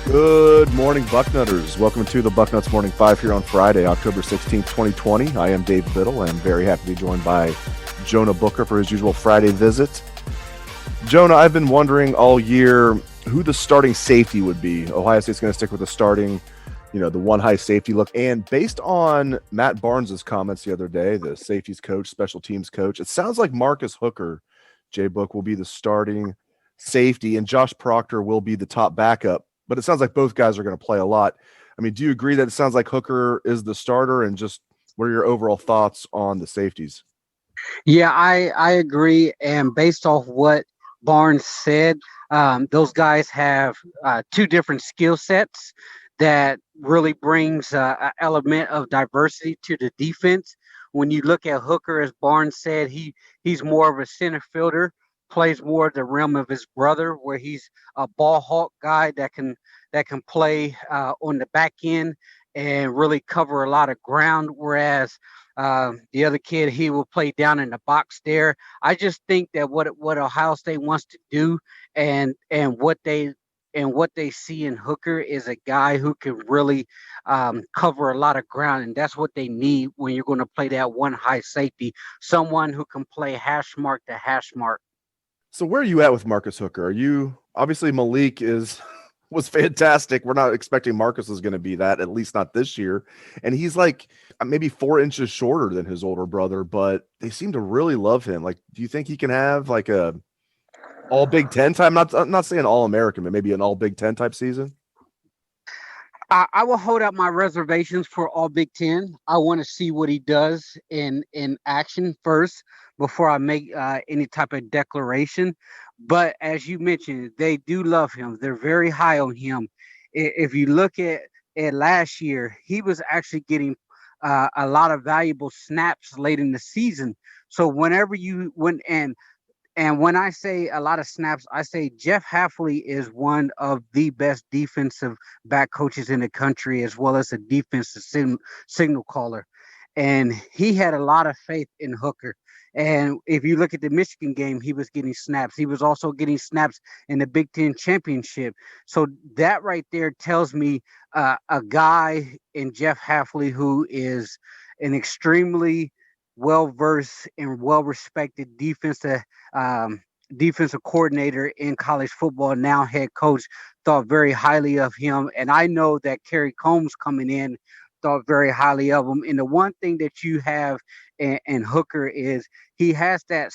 Good morning, Bucknutters. Welcome to the Bucknuts Morning 5 here on Friday, October 16th, 2020. I am Dave Biddle, and I'm very happy to be joined by Jonah Booker for his usual Friday visit. Jonah, I've been wondering all year who the starting safety would be. Ohio State's going to stick with the starting, the one high safety look. And based on Matt Barnes' comments the other day, the safeties coach, special teams coach, it sounds like Marcus Hooker, JBook, will be the starting safety, and Josh Proctor will be the top backup. But it sounds like both guys are going to play a lot. I mean, do you agree that it sounds like Hooker is the starter? And just what are your overall thoughts on the safeties? Yeah, I agree. And based off what Barnes said, those guys have two different skill sets that really brings an element of diversity to the defense. When you look at Hooker, as Barnes said, he's more of a center fielder, plays more the realm of his brother, where he's a ball hawk guy that can play on the back end and really cover a lot of ground. Whereas the other kid, he will play down in the box there. I just think that what Ohio State wants to do and what they see in Hooker is a guy who can really cover a lot of ground, and that's what they need when you're going to play that one high safety, someone who can play hash mark to hash mark. So where are you at with Marcus Hooker? Are you obviously Malik was fantastic. We're not expecting Marcus is going to be that, at least not this year. And he's like maybe 4 inches shorter than his older brother, but they seem to really love him. Like, do you think he can have like a all Big Ten time? I'm not saying all American, but maybe an all Big Ten type season. I will hold out my reservations for all Big Ten. I want to see what he does in action first before I make any type of declaration. But as you mentioned, they do love him. They're very high on him. If you look at last year, he was actually getting a lot of valuable snaps late in the season. So whenever you went and when I say a lot of snaps, I say Jeff Hafley is one of the best defensive back coaches in the country, as well as a defensive signal caller. And he had a lot of faith in Hooker. And if you look at the Michigan game, he was getting snaps. He was also getting snaps in the Big Ten championship. So that right there tells me a guy in Jeff Hafley who is an extremely well-versed and well-respected defensive coordinator in college football, now head coach, thought very highly of him. And I know that Kerry Combs coming in thought very highly of him. And the one thing that you have in Hooker is he has that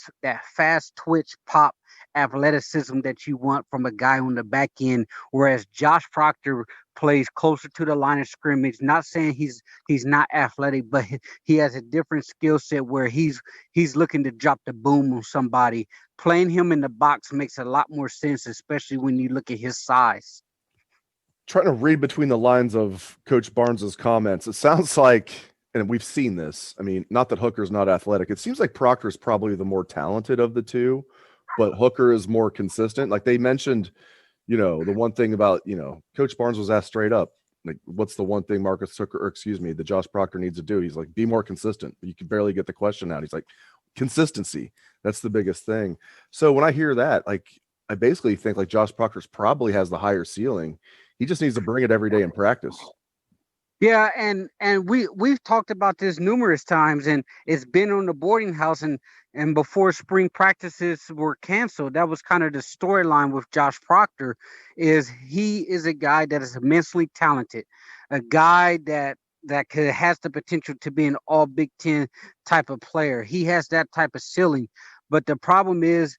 fast twitch pop athleticism that you want from a guy on the back end, whereas Josh Proctor plays closer to the line of scrimmage. Not saying he's not athletic, but he has a different skill set where he's looking to drop the boom on somebody. Playing him in the box makes a lot more sense, especially when you look at his size. Trying to read between the lines of Coach Barnes's comments, it sounds like, and we've seen this, I mean, not that Hooker's not athletic. It seems like Proctor's probably the more talented of the two, but Hooker is more consistent. Like they mentioned, the one thing about, Coach Barnes was asked straight up, like, what's the one thing Marcus Hooker, or excuse me, the Josh Proctor needs to do? He's like, be more consistent. You can barely get the question out. He's like, consistency. That's the biggest thing. So when I hear that, like, I basically think like Josh Proctor's probably has the higher ceiling. He just needs to bring it every day in practice. Yeah, and we've talked about this numerous times, and it's been on the boarding house, and before spring practices were canceled, that was kind of the storyline with Josh Proctor. Is he is a guy that is immensely talented, a guy that has the potential to be an all Big Ten type of player. He has that type of ceiling, but the problem is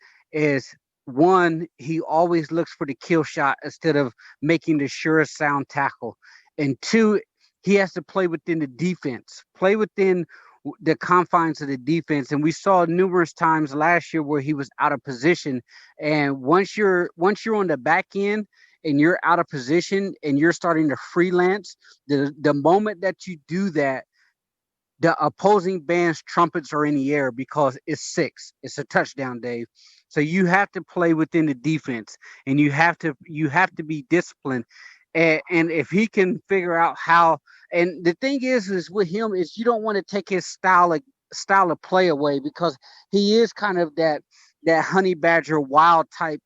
one, he always looks for the kill shot instead of making the surest sound tackle, and two, he has to play within the defense, play within the confines of the defense. And we saw numerous times last year where he was out of position. And once you're on the back end and you're out of position and you're starting to freelance, the moment that you do that, the opposing band's trumpets are in the air because it's 6. It's a touchdown, Dave. So you have to play within the defense, and you have to be disciplined. And if he can figure out how, and the thing is with him is you don't want to take his style of play away, because he is kind of that honey badger wild type,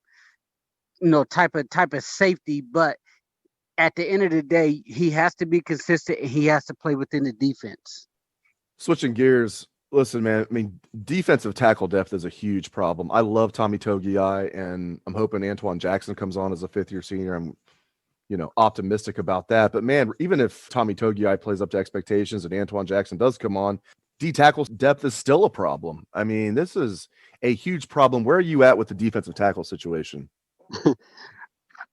type of safety, but at the end of the day, he has to be consistent and he has to play within the defense. Switching gears, listen, man. I mean, defensive tackle depth is a huge problem. I love Tommy Togiai, and I'm hoping Antoine Jackson comes on as a fifth-year senior. I'm, optimistic about that. But man, even if Tommy Togiai plays up to expectations and Antoine Jackson does come on, D tackle depth is still a problem. I mean, this is a huge problem. Where are you at with the defensive tackle situation?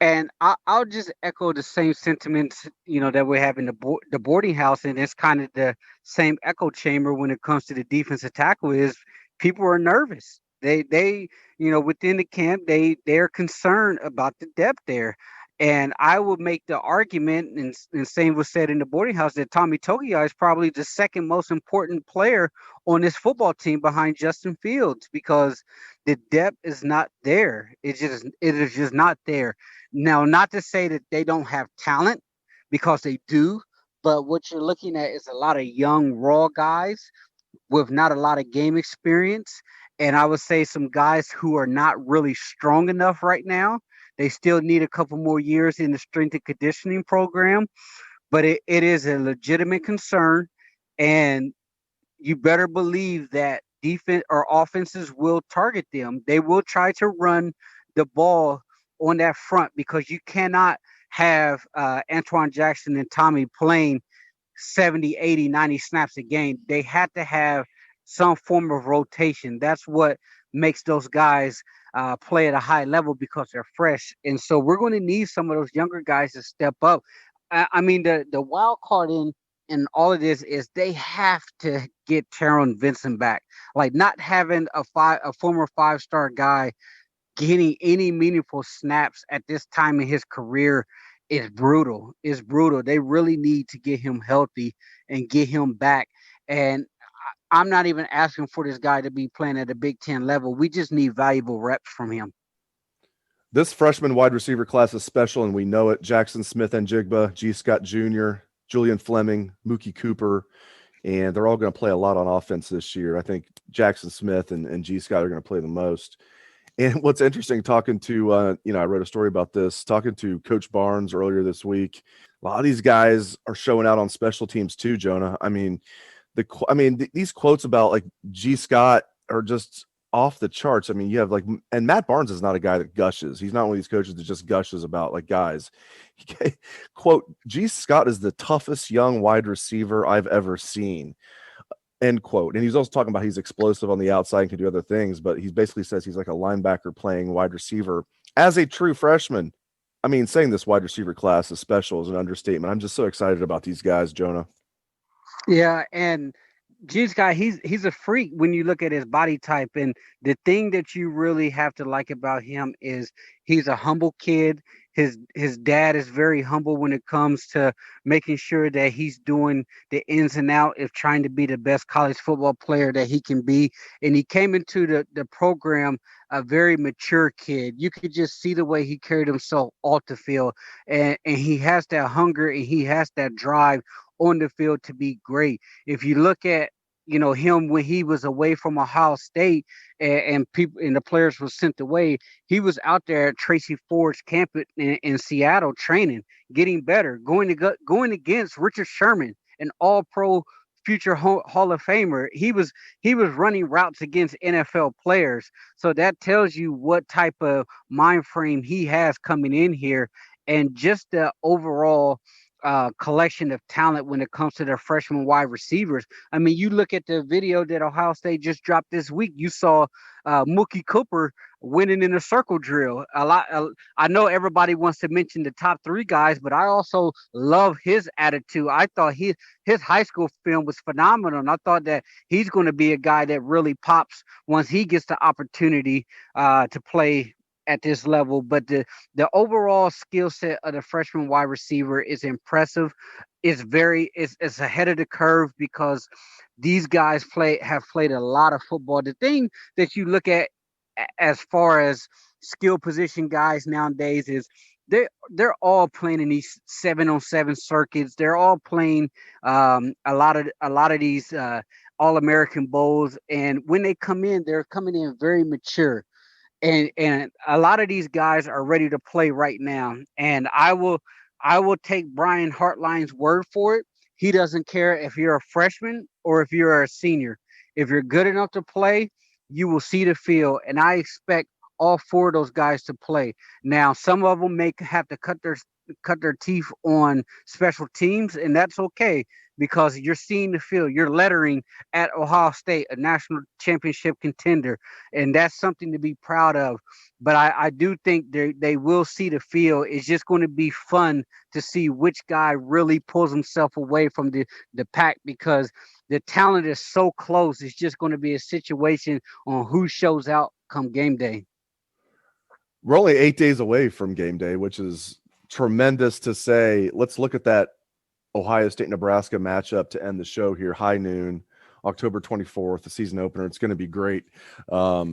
And I'll just echo the same sentiments, that we have in the boarding house, and it's kind of the same echo chamber when it comes to the defensive tackle. Is people are nervous. They within the camp they're concerned about the depth there, and I would make the argument, and same was said in the boarding house, that Tommy Togiai is probably the second most important player on this football team behind Justin Fields, because the depth is not there. It is just not there. Now, not to say that they don't have talent, because they do, but what you're looking at is a lot of young, raw guys with not a lot of game experience. And I would say some guys who are not really strong enough right now. They still need a couple more years in the strength and conditioning program, but it is a legitimate concern. And you better believe that defense or offenses will target them. They will try to run the ball on that front, because you cannot have Antoine Jackson and Tommy playing 70, 80, 90 snaps a game. They had to have some form of rotation. That's what makes those guys play at a high level, because they're fresh. And so we're going to need some of those younger guys to step up. I mean, the wild card in all of this is they have to get Taron Vincent back. Like, not having a former 5-star guy getting any meaningful snaps at this time in his career is brutal. It's brutal. They really need to get him healthy and get him back. And I'm not even asking for this guy to be playing at a Big Ten level. We just need valuable reps from him. This freshman wide receiver class is special, and we know it. Jackson Smith and Jigba, G. Scott Jr., Julian Fleming, Mookie Cooper, and they're all going to play a lot on offense this year. I think Jackson Smith and G. Scott are going to play the most. And what's interesting, talking to, I wrote a story about this, talking to Coach Barnes earlier this week. A lot of these guys are showing out on special teams too, Jonah. I mean, these quotes about like G. Scott are just off the charts. I mean, you have and Matt Barnes is not a guy that gushes. He's not one of these coaches that just gushes about like guys. Quote, G. Scott is the toughest young wide receiver I've ever seen. End quote. And he's also talking about he's explosive on the outside and can do other things, but he basically says he's like a linebacker playing wide receiver as a true freshman. I mean, saying this wide receiver class is special is an understatement. I'm just so excited about these guys, Jonah. Yeah, and G's guy, he's a freak when you look at his body type. And the thing that you really have to like about him is he's a humble kid. His dad is very humble when it comes to making sure that he's doing the ins and out of trying to be the best college football player that he can be. And he came into the program a very mature kid. You could just see the way he carried himself off the field. And he has that hunger and he has that drive on the field to be great. If you look at him when he was away from Ohio State, and people and the players were sent away, he was out there at Tracy Ford's camp in Seattle training, getting better, going against Richard Sherman, an All-Pro future Hall of Famer. He was running routes against NFL players. So that tells you what type of mind frame he has coming in here, and just the overall collection of talent when it comes to their freshman wide receivers. I mean, you look at the video that Ohio State just dropped this week. You saw Mookie Cooper winning in a circle drill. I know everybody wants to mention the top 3 guys, but I also love his attitude. I thought his high school film was phenomenal, and I thought that he's going to be a guy that really pops once he gets the opportunity to play at this level. But the overall skill set of the freshman wide receiver is impressive. It's ahead of the curve, because these guys have played a lot of football. The thing that you look at as far as skill position guys nowadays is they're all playing in these 7-on-7 circuits. They're all playing a lot of these All-American Bowls, and when they come in, they're coming in very mature. And a lot of these guys are ready to play right now. And I will I will take Brian Hartline's word for it. He doesn't care if you're a freshman or if you're a senior. If you're good enough to play, you will see the field. And I expect all four of those guys to play. Now, some of them may have to cut their teeth on special teams, and that's okay because you're seeing the field. You're lettering at Ohio State, a national championship contender, and that's something to be proud of. But I do think they will see the field. It's just going to be fun to see which guy really pulls himself away from the pack because the talent is so close. It's just going to be a situation on who shows out come game day. We're only 8 days away from game day, which is tremendous to say. Let's look at that Ohio State-Nebraska matchup to end the show here. High noon, October 24th, the season opener. It's going to be great. I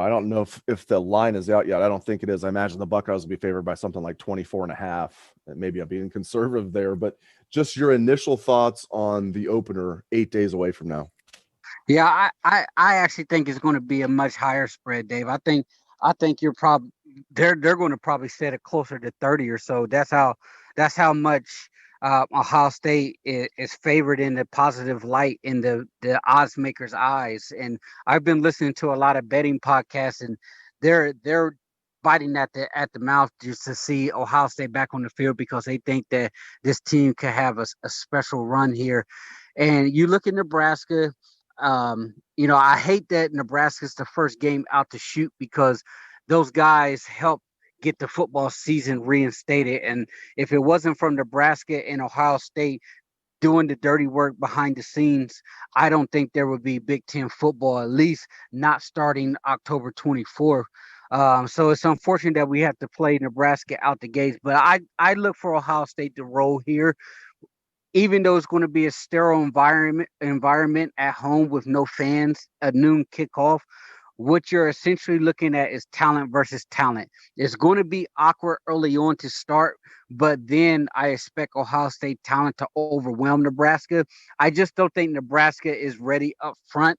don't know if the line is out yet. I don't think it is. I imagine the Buckeyes will be favored by something like 24.5. Maybe I'm being conservative there, but just your initial thoughts on the opener 8 days away from now. Yeah, I actually think it's going to be a much higher spread, Dave. I think you're probably they're going to probably set it closer to 30 or so. That's how much Ohio State is favored in the positive light in the odds makers' eyes. And I've been listening to a lot of betting podcasts, and they're biting at the mouth just to see Ohio State back on the field because they think that this team could have a special run here. And you look at Nebraska. I hate that Nebraska's the first game out to shoot because those guys help get the football season reinstated. And if it wasn't from Nebraska and Ohio State doing the dirty work behind the scenes, I don't think there would be Big Ten football, at least not starting October 24th. So it's unfortunate that we have to play Nebraska out the gates, but I look for Ohio State to roll here. Even though it's going to be a sterile environment at home with no fans, a noon kickoff, what you're essentially looking at is talent versus talent. It's going to be awkward early on to start, but then I expect Ohio State talent to overwhelm Nebraska. I just don't think Nebraska is ready up front.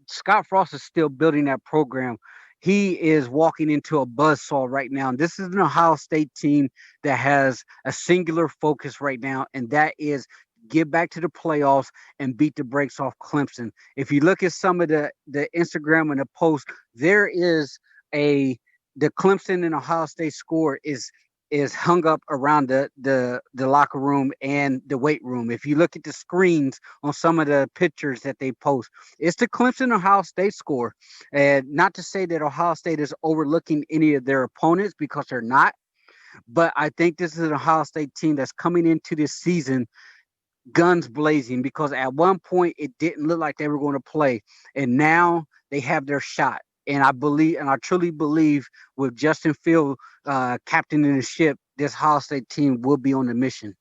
Scott Frost is still building that program. He is walking into a buzzsaw right now. And this is an Ohio State team that has a singular focus right now, and that is get back to the playoffs and beat the brakes off Clemson. If you look at some of the Instagram and the post, there is the Clemson and Ohio State score is hung up around the locker room and the weight room. If you look at the screens on some of the pictures that they post, it's the Clemson Ohio State score. And not to say that Ohio State is overlooking any of their opponents because they're not, but I think this is an Ohio State team that's coming into this season guns blazing because at one point it didn't look like they were going to play, and now they have their shot. And I truly believe with Justin Field captaining the ship, this Ohio State team will be on the mission.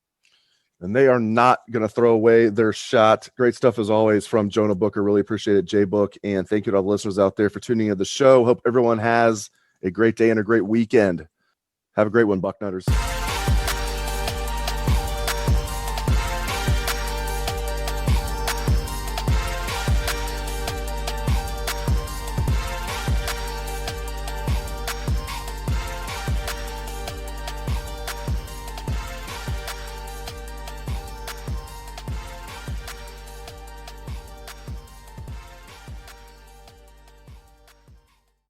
And they are not going to throw away their shot. Great stuff as always from Jonah Booker. Really appreciate it, JBook. And thank you to all the listeners out there for tuning in to the show. Hope everyone has a great day and a great weekend. Have a great one, Bucknutters.